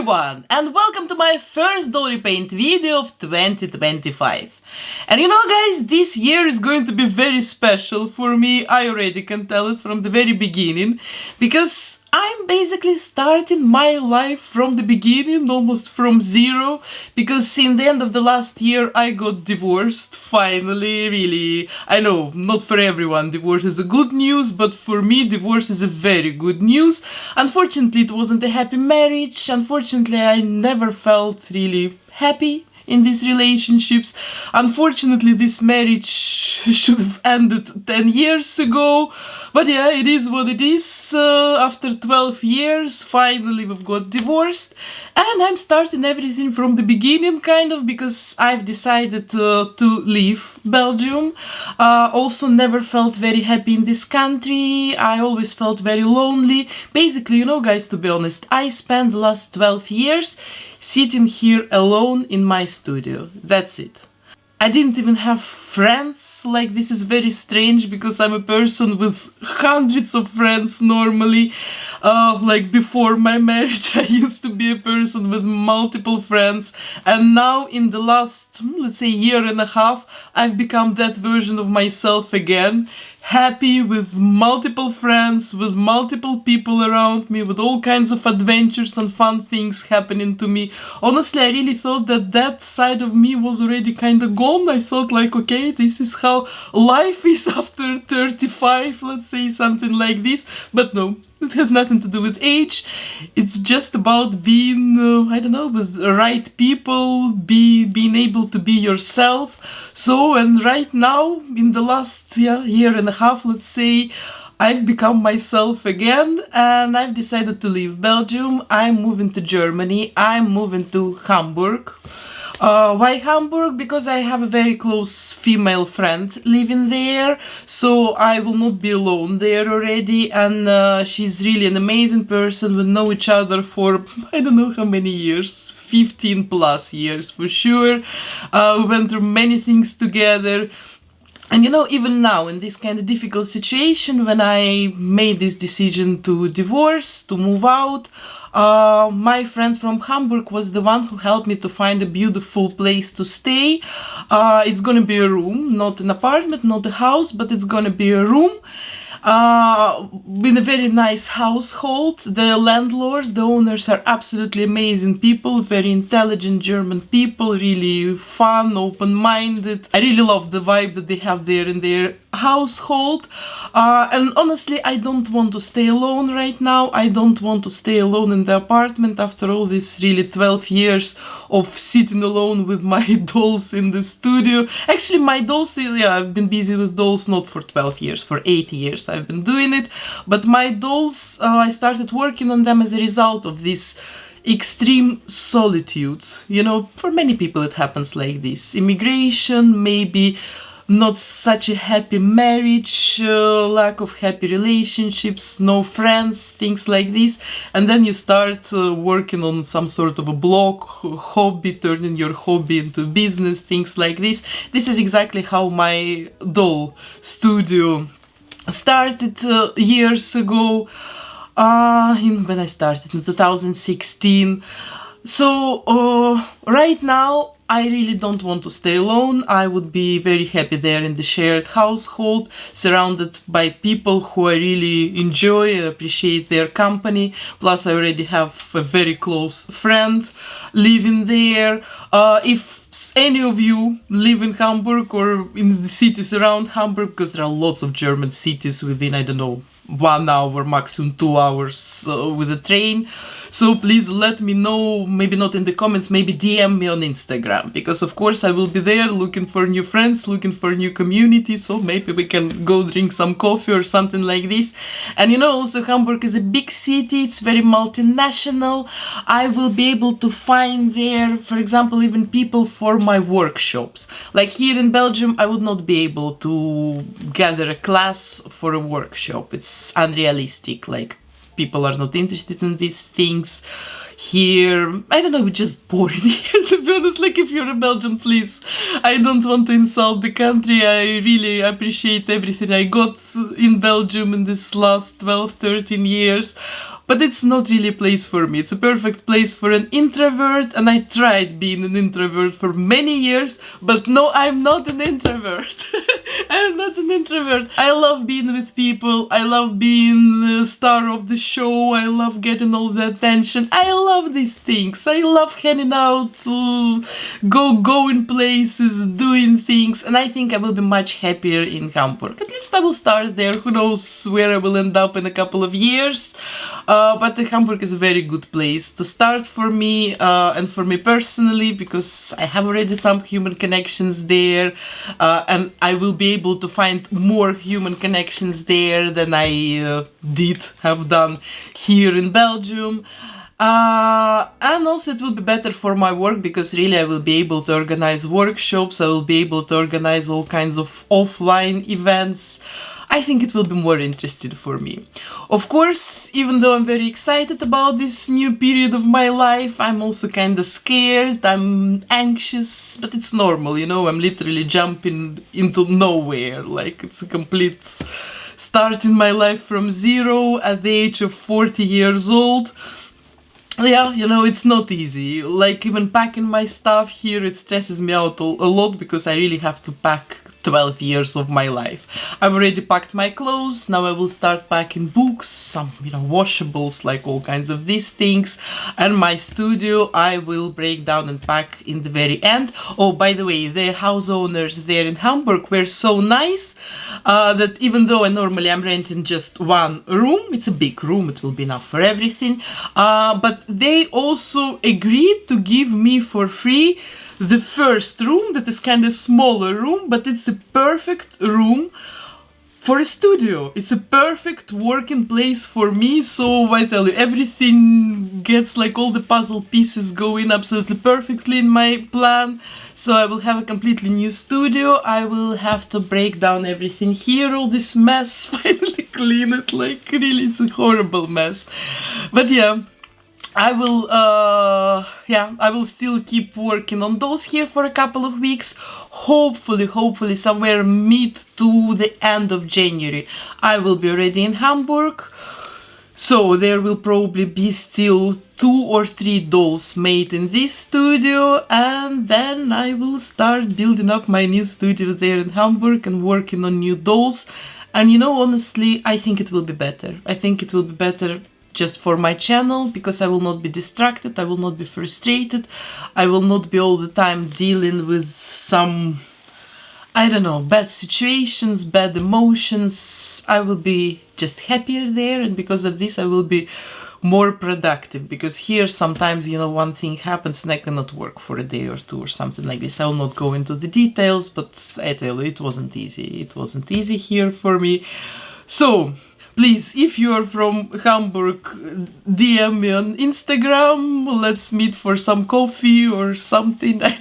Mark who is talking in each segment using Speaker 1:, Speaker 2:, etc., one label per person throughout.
Speaker 1: everyone, and welcome to my first doll repaint video of 2025. And you know guys, this year is going to be very special for me. I already can tell it from the very beginning, because I'm basically starting my life from the beginning, almost from zero, because in the end of the last year I got divorced, finally, really. I know, not for everyone divorce is a good news, but for me divorce is a very good news. Unfortunately it wasn't a happy marriage, unfortunately I never felt really happy in these relationships. Unfortunately, this marriage should have ended 10 years ago. But yeah, it is what it is. After 12 years, finally we've got divorced. And I'm starting everything from the beginning, kind of, because I've decided to leave Belgium. Also never felt very happy in this country. I always felt very lonely. Basically, you know guys, to be honest, I spent the last 12 years sitting here alone in my studio. That's it. I didn't even have friends. Like, this is very strange because I'm a person with hundreds of friends normally. Like before my marriage I used to be a person with multiple friends, and now in the last, let's say, year and a half, I've become that version of myself again. Happy with multiple friends, with multiple people around me, with all kinds of adventures and fun things happening to me. Honestly, I really thought that that side of me was already kind of gone. I thought like, okay, this is how life is after 35, let's say, something like this. But no, it has nothing to do with age. It's just about being, I don't know, with the right people, being able to be yourself. So, and right now, in the last year and a half, let's say, I've become myself again, and I've decided to leave Belgium. I'm moving to Germany. I'm moving to Hamburg. Why Hamburg? Because I have a very close female friend living there, so I will not be alone there already, and she's really an amazing person. We know each other for I don't know how many years, 15 plus years for sure. We went through many things together. And you know, even now in this kind of difficult situation, when I made this decision to divorce, to move out, my friend from Hamburg was the one who helped me to find a beautiful place to stay. It's gonna be a room, not an apartment, not a house, but it's gonna be a room. In a very nice household. The landlords, the owners are absolutely amazing people, very intelligent German people, really fun, open-minded. I really love the vibe that they have there in their household. And honestly, I don't want to stay alone right now. I don't want to stay alone in the apartment after all this really 12 years of sitting alone with my dolls in the studio. Actually, my dolls, yeah, I've been busy with dolls not for 12 years, for 8 years I've been doing it. But my dolls, I started working on them as a result of this extreme solitude. You know, for many people it happens like this. Immigration, maybe not such a happy marriage, lack of happy relationships, no friends, things like this. And then you start working on some sort of a blog, hobby, turning your hobby into business, things like this. This is exactly how my doll studio started years ago, when I started in 2016. So right now I really don't want to stay alone. I would be very happy there in the shared household, surrounded by people who I really enjoy, appreciate their company. Plus I already have a very close friend living there. If any of you live in Hamburg or in the cities around Hamburg, because there are lots of German cities within, I don't know, 1 hour, maximum 2 hours with a train. So please let me know, maybe not in the comments, maybe DM me on Instagram, because of course I will be there looking for new friends, looking for new community, so maybe we can go drink some coffee or something like this. And you know, also Hamburg is a big city, it's very multinational. I will be able to find there, for example, even people for my workshops. Like here in Belgium, I would not be able to gather a class for a workshop. It's unrealistic, like people are not interested in these things. Here, I don't know, it's just boring here, to be honest. Like, if you're a Belgian, please, I don't want to insult the country. I really appreciate everything I got in Belgium in this last 12, 13 years. but it's not really a place for me. It's a perfect place for an introvert, and I tried being an introvert for many years, but no, I'm not an introvert. I'm not an introvert. I love being with people. I love being the star of the show. I love getting all the attention. I love these things. I love hanging out, going places, doing things, and I think I will be much happier in Hamburg. At least I will start there. Who knows where I will end up in a couple of years. But Hamburg is a very good place to start for me, and for me personally, because I have already some human connections there, and I will be able to find more human connections there than I did have done here in Belgium. And also it will be better for my work, because really I will be able to organize workshops, I will be able to organize all kinds of offline events. I think it will be more interesting for me. Of course, even though I'm very excited about this new period of my life, I'm also kind of scared, I'm anxious, but it's normal, you know, I'm literally jumping into nowhere, like it's a complete starting my life from zero at the age of 40 years old. Yeah, you know, it's not easy. Like, even packing my stuff here, it stresses me out a lot, because I really have to pack 12 years of my life. I've already packed my clothes, now I will start packing books, some, you know, washables, like all kinds of these things, and my studio I will break down and pack in the very end. Oh, by the way, the house owners there in Hamburg were so nice that even though normally I'm renting just one room, it's a big room, it will be enough for everything, but they also agreed to give me for free the first room, that is kind of smaller room, but it's a perfect room for a studio. It's a perfect working place for me, so I tell you, everything gets, like, all the puzzle pieces go in absolutely perfectly in my plan. So I will have a completely new studio, I will have to break down everything here, all this mess, finally clean it, like, really, it's a horrible mess. But yeah, I will still keep working on those here for a couple of weeks. Hopefully somewhere mid to the end of January I will be already in Hamburg. So there will probably be still 2 or 3 dolls made in this studio, and then I will start building up my new studio there in Hamburg and working on new dolls. And you know, honestly, I think it will be better. I think it will be better just for my channel, because I will not be distracted, I will not be frustrated, I will not be all the time dealing with some, I don't know, bad situations, bad emotions. I will be just happier there, and because of this I will be more productive, because here sometimes, you know, one thing happens and I cannot work for a day or two or something like this. I will not go into the details, but I tell you, it wasn't easy. It wasn't easy here for me. So please, if you are from Hamburg, DM me on Instagram, let's meet for some coffee or something, I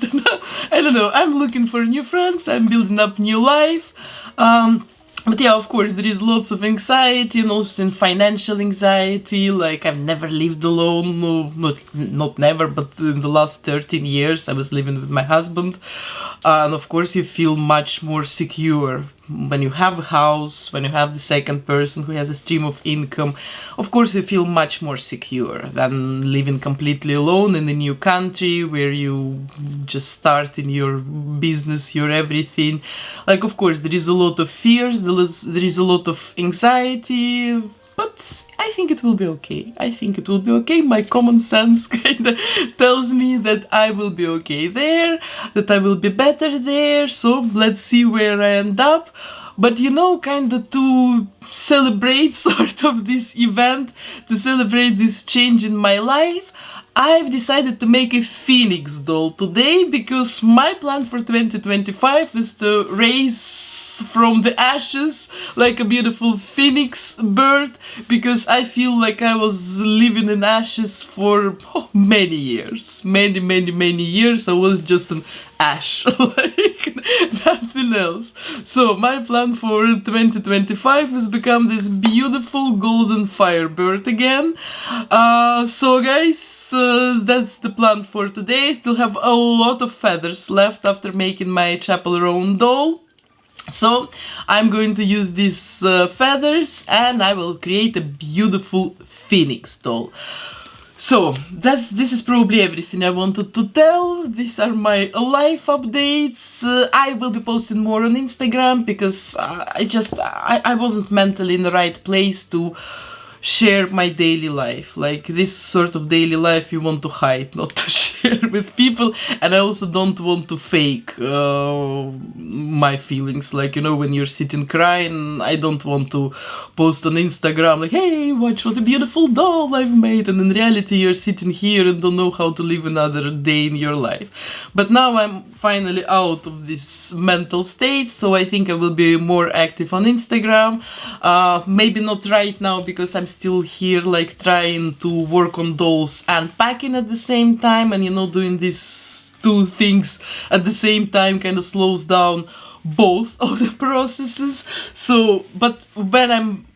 Speaker 1: don't know, I'm looking for new friends, I'm building up new life. But yeah, of course, there is lots of anxiety, and also in financial anxiety, like I've never lived alone, no, not never, but in the last 13 years I was living with my husband. And of course you feel much more secure when you have a house, when you have the second person who has a stream of income. Of course you feel much more secure than living completely alone in a new country where you just start in your business, your everything. Like, of course there is a lot of fears, there is a lot of anxiety, but I think it will be okay. I think it will be okay. My common sense kind of tells me that I will be okay there, that I will be better there, so let's see where I end up. But you know, kind of to celebrate sort of this event, to celebrate this change in my life, I've decided to make a phoenix doll today, because my plan for 2025 is to raise from the ashes like a beautiful phoenix bird, because I feel like I was living in ashes for many years. Many years I was just an ash, like nothing else. So my plan for 2025 is become this beautiful golden firebird again. So guys, that's the plan for today. I still have a lot of feathers left after making my chaperone doll. So I'm going to use these feathers and I will create a beautiful phoenix doll. So this is probably everything I wanted to tell. These are my life updates. I will be posting more on Instagram because I wasn't mentally in the right place to share my daily life. Like, this sort of daily life you want to hide, not to share with people. And I also don't want to fake my feelings. Like, you know, when you're sitting crying, I don't want to post on Instagram like, hey, watch what a beautiful doll I've made, and in reality you're sitting here and don't know how to live another day in your life. But now I'm finally out of this mental state, so I think I will be more active on Instagram. Maybe not right now because I'm still here like trying to work on dolls and packing at the same time, and you know, doing these two things at the same time kind of slows down both of the processes. So, but when I'm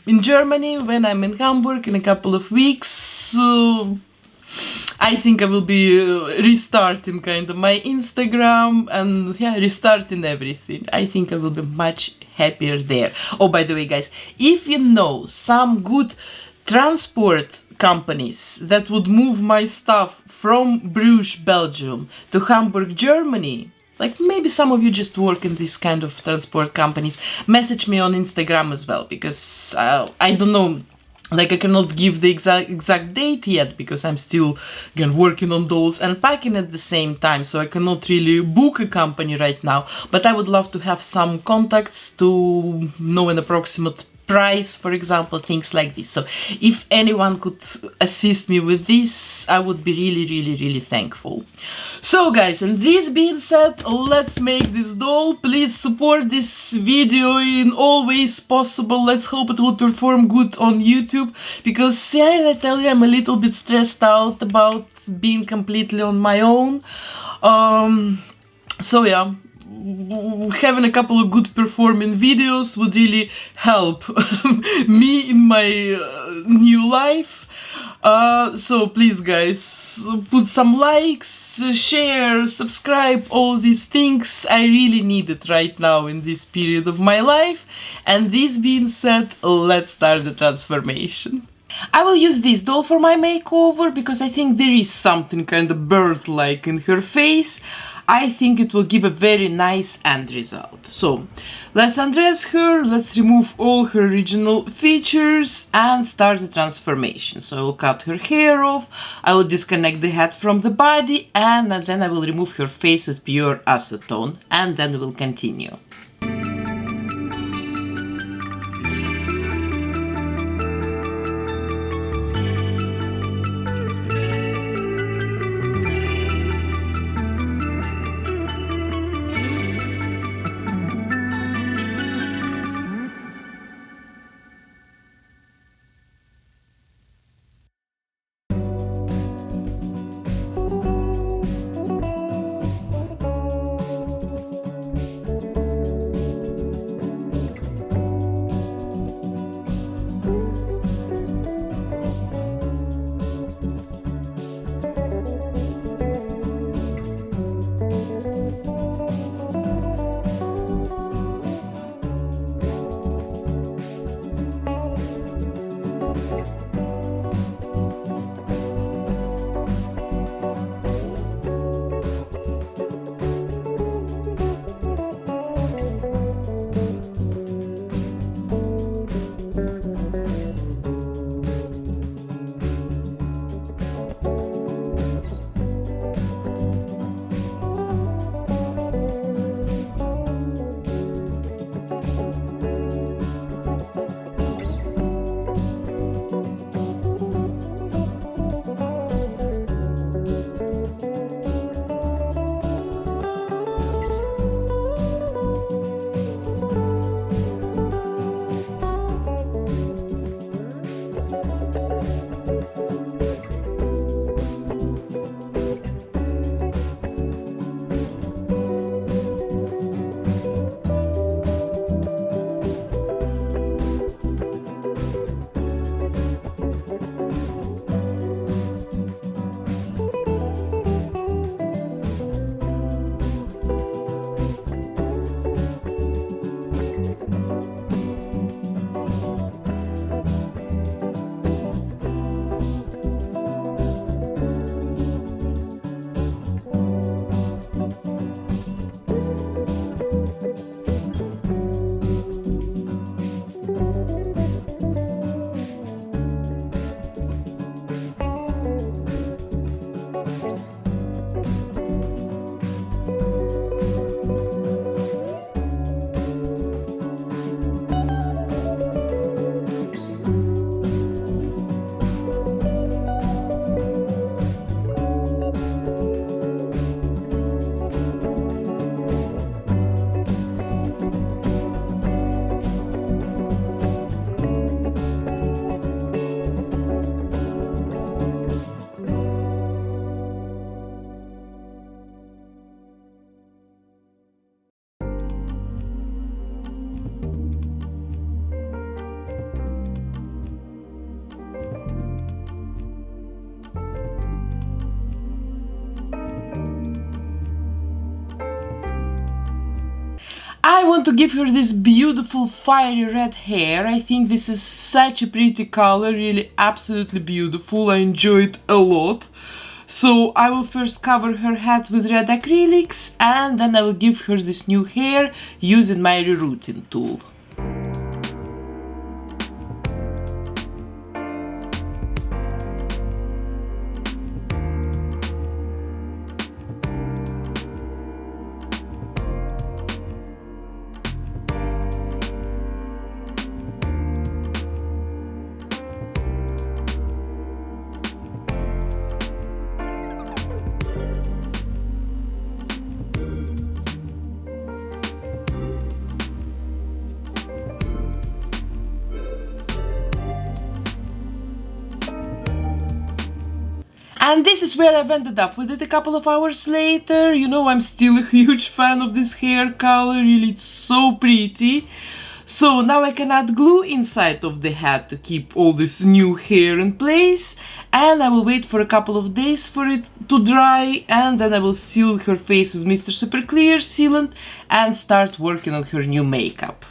Speaker 1: in Germany, when I'm in Hamburg in a couple of weeks, I think I will be restarting kind of my Instagram and yeah, restarting everything. I think I will be much happier there. Oh, by the way, guys, if you know some good transport companies that would move my stuff from Bruges, Belgium to Hamburg, Germany, like maybe some of you just work in this kind of transport companies, message me on Instagram as well, because I don't know, like I cannot give the exact date yet because I'm still again working on dolls and packing at the same time, so I cannot really book a company right now, but I would love to have some contacts to know an approximate price, for example, things like this. So if anyone could assist me with this, I would be really thankful. So guys, and this being said, let's make this doll. Please support this video in all ways possible. Let's hope it will perform good on YouTube, because yeah, I tell you, I'm a little bit stressed out about being completely on my own. So yeah, having a couple of good performing videos would really help me in my new life. So please guys, put some likes, share, subscribe, all these things. I really need it right now in this period of my life. And this being said, let's start the transformation. I will use this doll for my makeover because I think there is something kind of bird-like in her face. I think it will give a very nice end result. So let's undress her, let's remove all her original features and start the transformation. So I will cut her hair off, I will disconnect the head from the body, and then I will remove her face with pure acetone, and then we'll continue. I want to give her this beautiful fiery red hair. I think this is such a pretty color, really absolutely beautiful. I enjoy it a lot. So I will first cover her head with red acrylics and then I will give her this new hair using my rerouting tool. And this is where I've ended up with it a couple of hours later. You know, I'm still a huge fan of this hair color, really, it's so pretty. So now I can add glue inside of the head to keep all this new hair in place. And I will wait for a couple of days for it to dry. And then I will seal her face with Mr. Super Clear sealant and start working on her new makeup.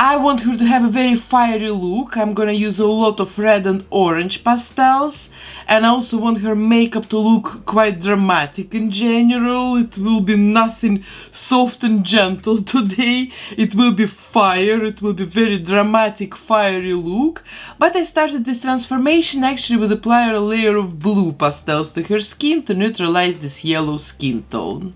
Speaker 1: I want her to have a very fiery look. I'm gonna use a lot of red and orange pastels, and I also want her makeup to look quite dramatic in general. It will be nothing soft and gentle today. It will be fire, it will be very dramatic, fiery look. But I started this transformation actually with applying a layer of blue pastels to her skin to neutralize this yellow skin tone.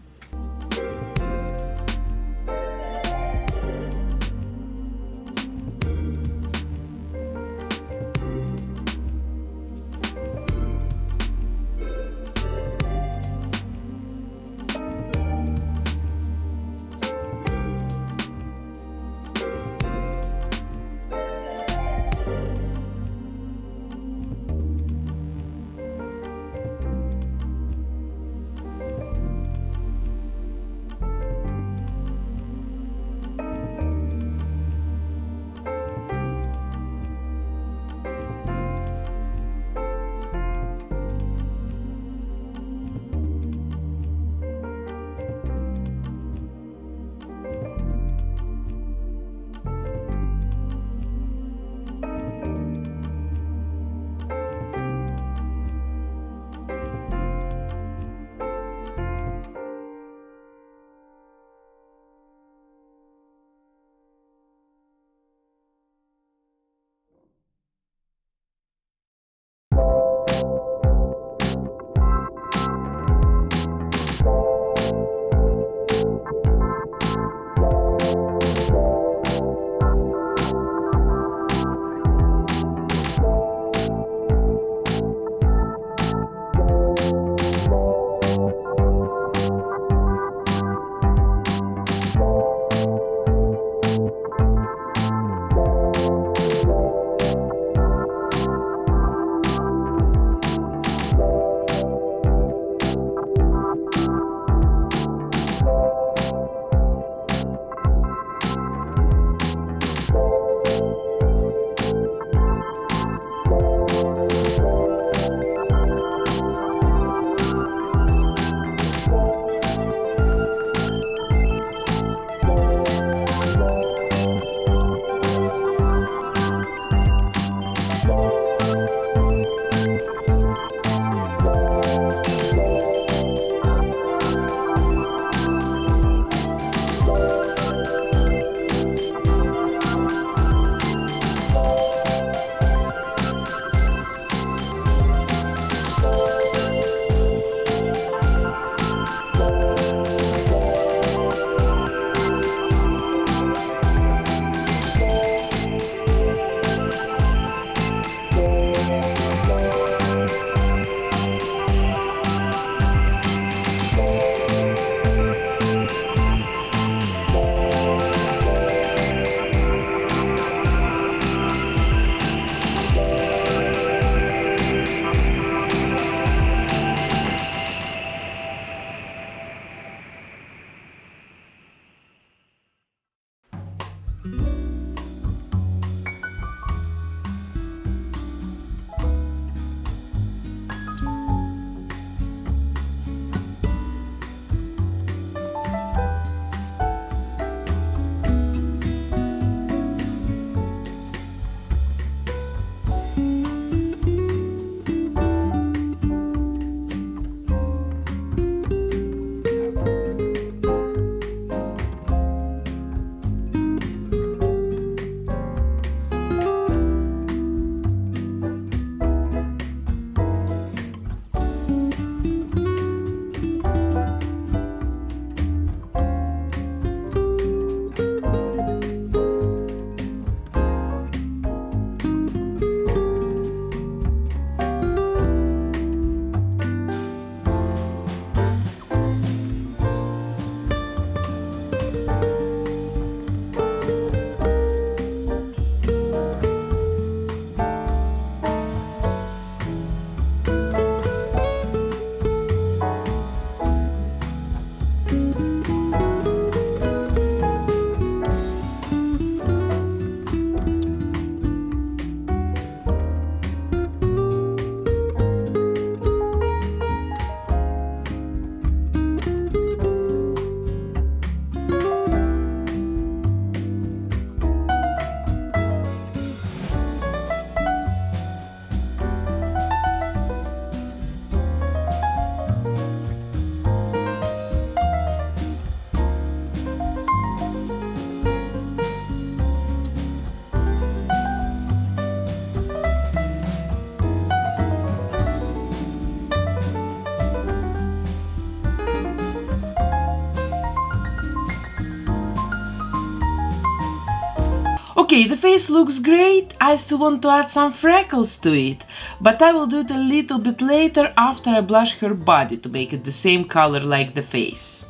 Speaker 1: Okay, the face looks great. I still want to add some freckles to it, but I will do it a little bit later after I blush her body to make it the same color like the face.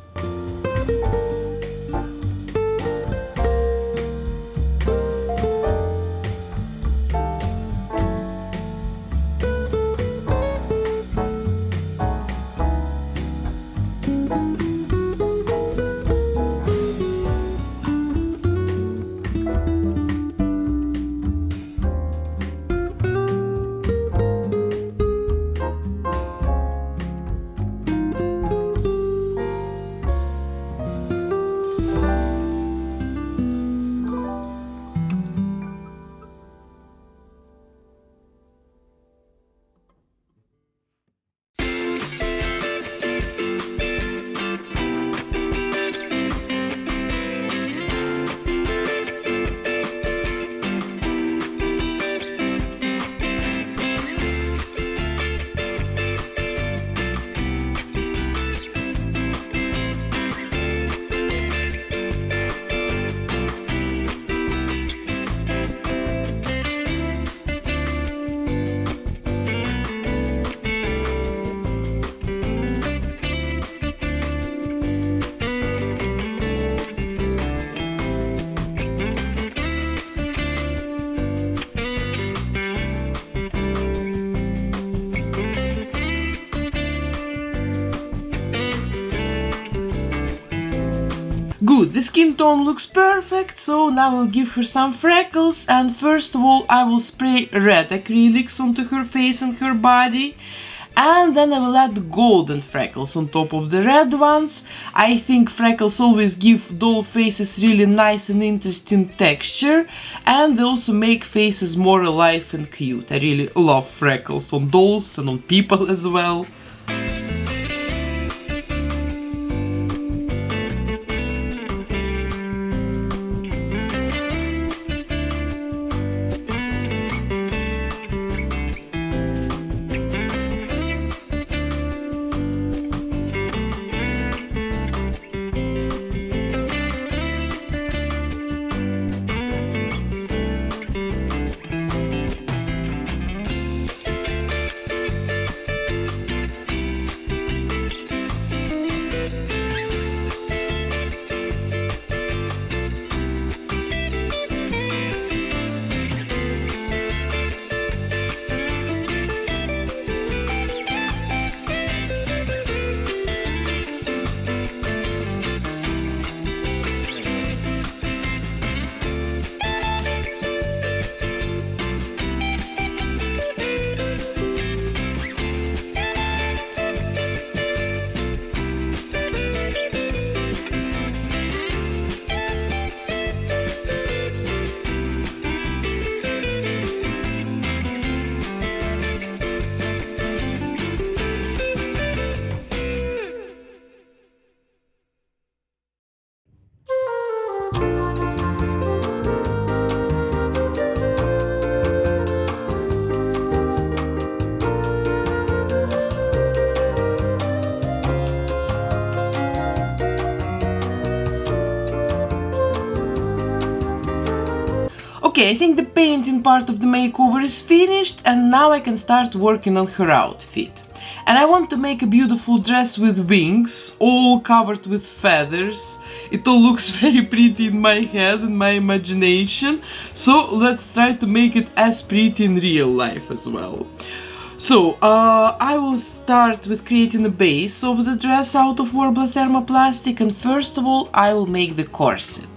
Speaker 1: Good, the skin tone looks perfect, so now I'll give her some freckles, and first of all I will spray red acrylics onto her face and her body, and then I will add golden freckles on top of the red ones. I think freckles always give doll faces really nice and interesting texture, and they also make faces more alive and cute. I really love freckles on dolls and on people as well. Okay, I think the painting part of the makeover is finished, and now I can start working on her outfit. And I want to make a beautiful dress with wings, all covered with feathers. It all looks very pretty in my head and my imagination, so let's try to make it as pretty in real life as well. So, I will start with creating a base of the dress out of Warbler thermoplastic, and first of all I will make the corset.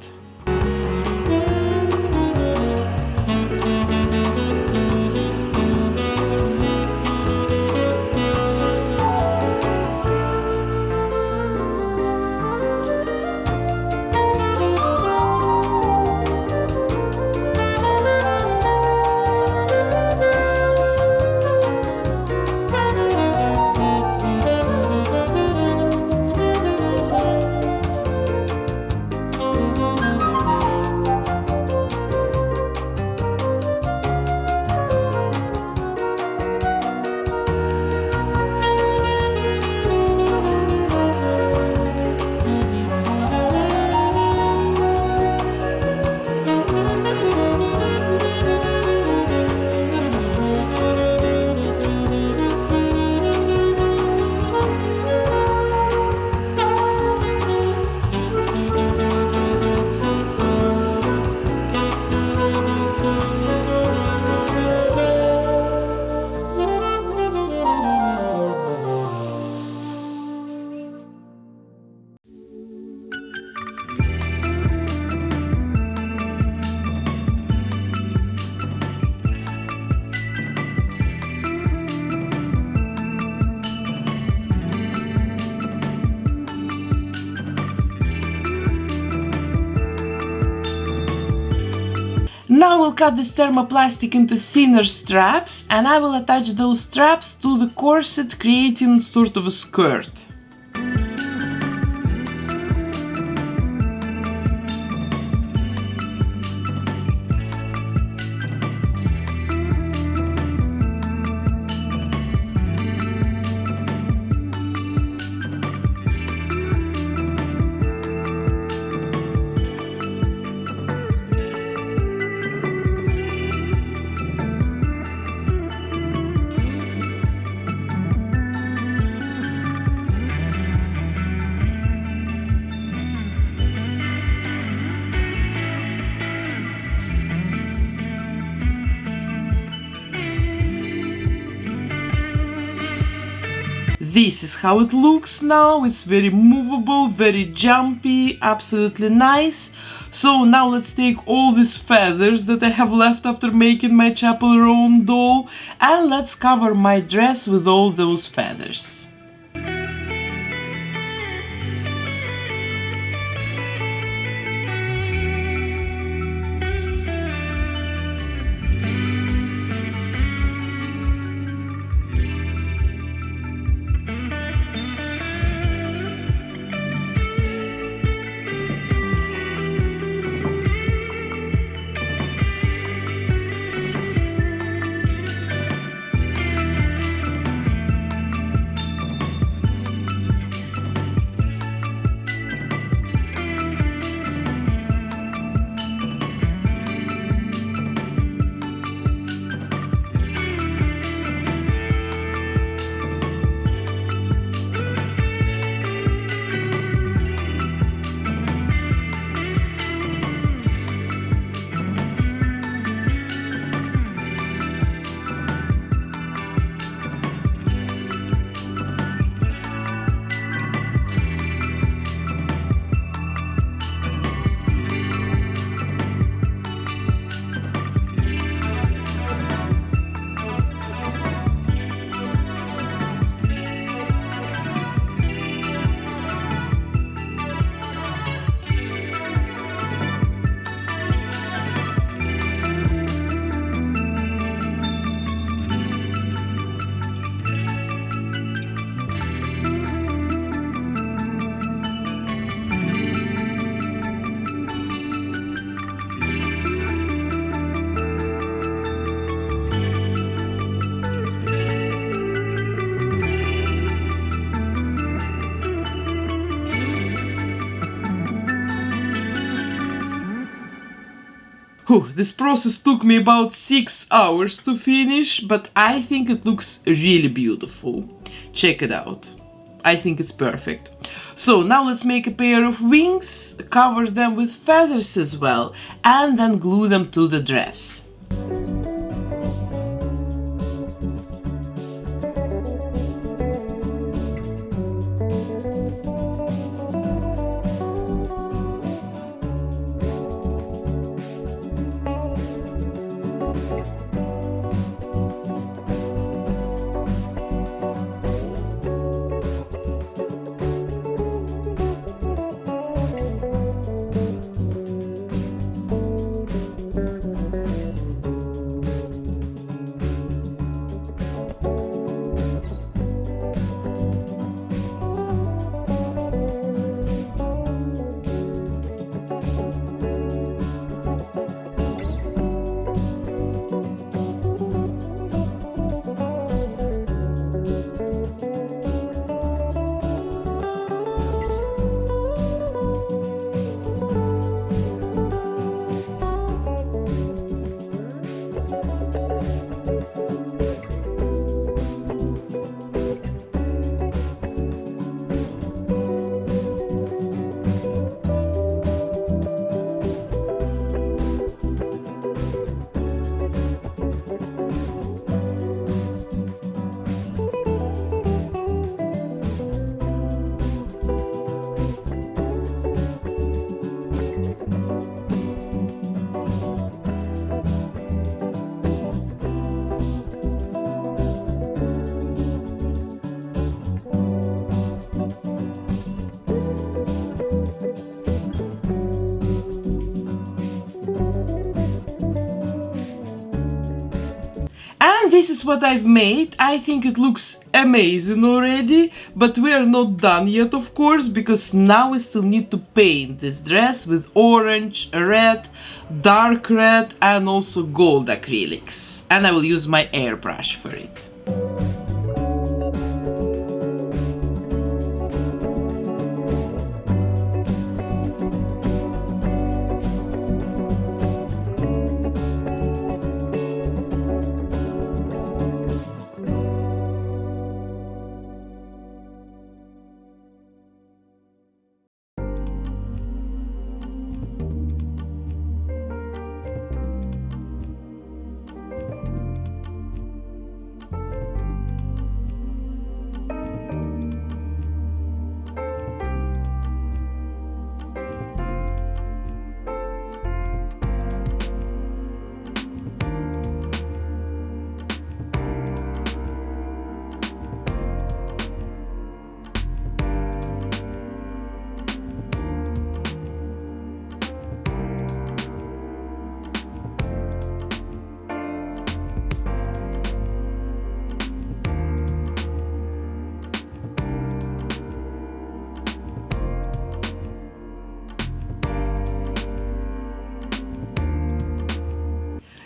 Speaker 1: Now we'll cut this thermoplastic into thinner straps, and I will attach those straps to the corset, creating sort of a skirt. This is how it looks now. It's very movable, very jumpy, absolutely nice. So now let's take all these feathers that I have left after making my Chapel Roan doll, and let's cover my dress with all those feathers. This process took me about 6 hours to finish, but I think it looks really beautiful. Check it out. I think it's perfect. So now let's make a pair of wings, cover them with feathers as well, and then glue them to the dress. this is what I've made. I think it looks amazing already, but we are not done yet, of course, because now we still need to paint this dress with orange, red, dark red, and also gold acrylics. And I will use my airbrush for it.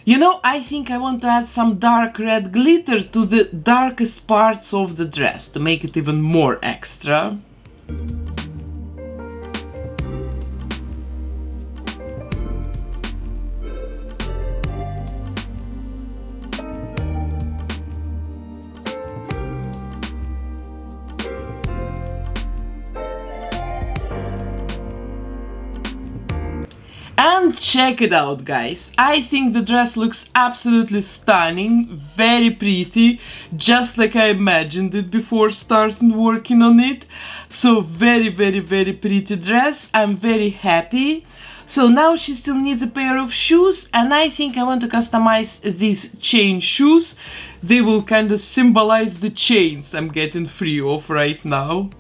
Speaker 1: You know, I think I want to add some dark red glitter to the darkest parts of the dress to make it even more extra. And check it out, guys. I think the dress looks absolutely stunning, very pretty, just like I imagined it before starting working on it. So very pretty dress. I'm very happy. So now she still needs a pair of shoes, and I think I want to customize these chain shoes. They will kind of symbolize the chains I'm getting free of right now.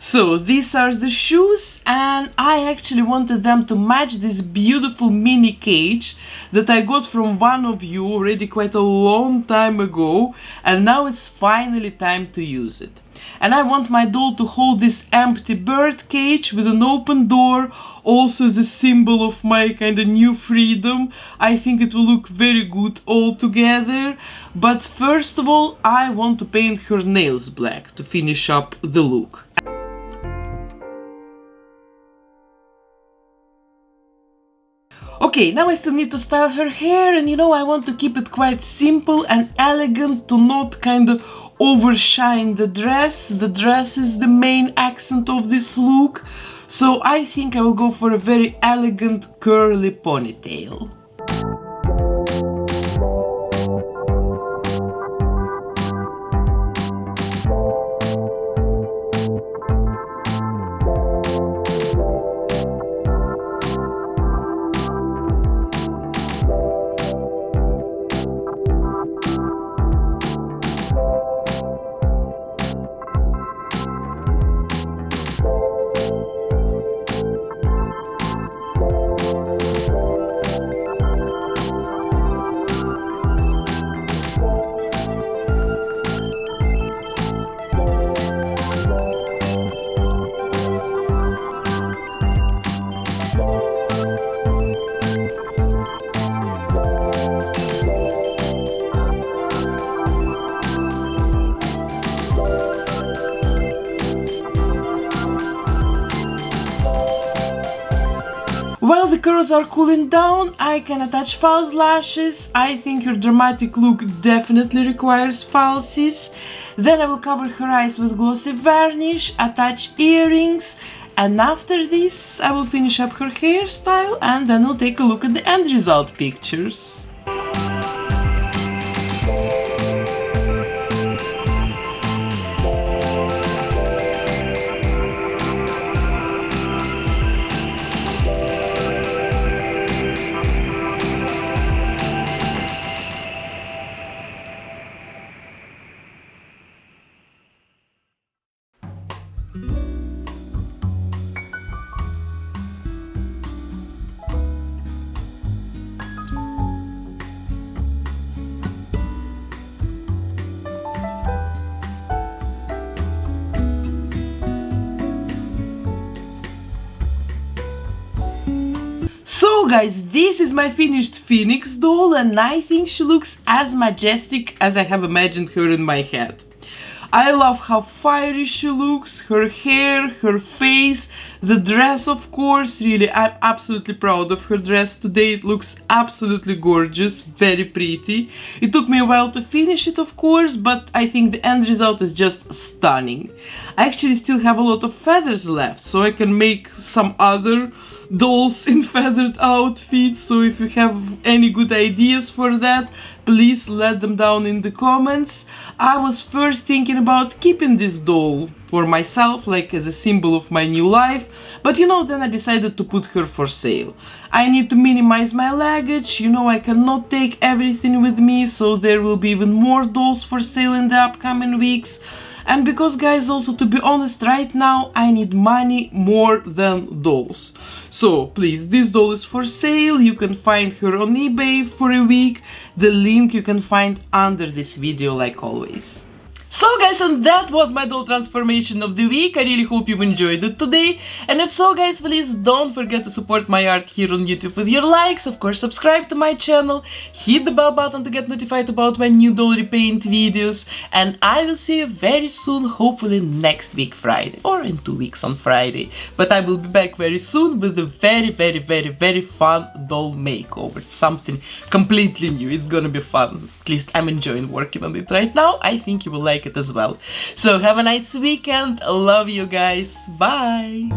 Speaker 1: So these are the shoes, and I actually wanted them to match this beautiful mini cage that I got from one of you already quite a long time ago, and now it's finally time to use it. And I want my doll to hold this empty bird cage with an open door, also as a symbol of my kind of new freedom. I think it will look very good all together. But first of all, I want to paint her nails black to finish up the look. Okay, now I still need to style her hair, and you know, I want to keep it quite simple and elegant to not kind of overshine the dress. The dress is the main accent of this look, so I think I will go for a very elegant curly ponytail. the curls are cooling down, I can attach false lashes. I think her dramatic look definitely requires falsies. Then I will cover her eyes with glossy varnish, attach earrings, and after this I will finish up her hairstyle and then we'll take a look at the end result pictures. So guys, this is my finished Phoenix doll and I think she looks as majestic as I have imagined her in my head. I love how fiery she looks, her hair, her face, the dress of course, really I'm absolutely proud of her dress today, it looks absolutely gorgeous, very pretty. It took me a while to finish it of course, but I think the end result is just stunning. I actually still have a lot of feathers left, so I can make some other dolls in feathered outfits, so if you have any good ideas for that, please let them down in the comments. I was first thinking about keeping this doll for myself, like as a symbol of my new life, but you know, then I decided to put her for sale. I need to minimize my luggage, you know, I cannot take everything with me, so there will be even more dolls for sale in the upcoming weeks. And because guys, also to be honest, right now I need money more than dolls. So please, this doll is for sale, you can find her on eBay for a week. The link you can find under this video like always. So guys, and that was my doll transformation of the week. I really hope you enjoyed it today. And if so guys, please don't forget to support my art here on YouTube with your likes. Of course, subscribe to my channel, hit the bell button to get notified about my new doll repaint videos. And I will see you very soon, hopefully next week Friday, or in 2 weeks on Friday. But I will be back very soon with a very fun doll makeover. Something completely new, it's gonna be fun. At least I'm enjoying working on it right now. I think you will like it as well. So have a nice weekend. Love you guys. Bye.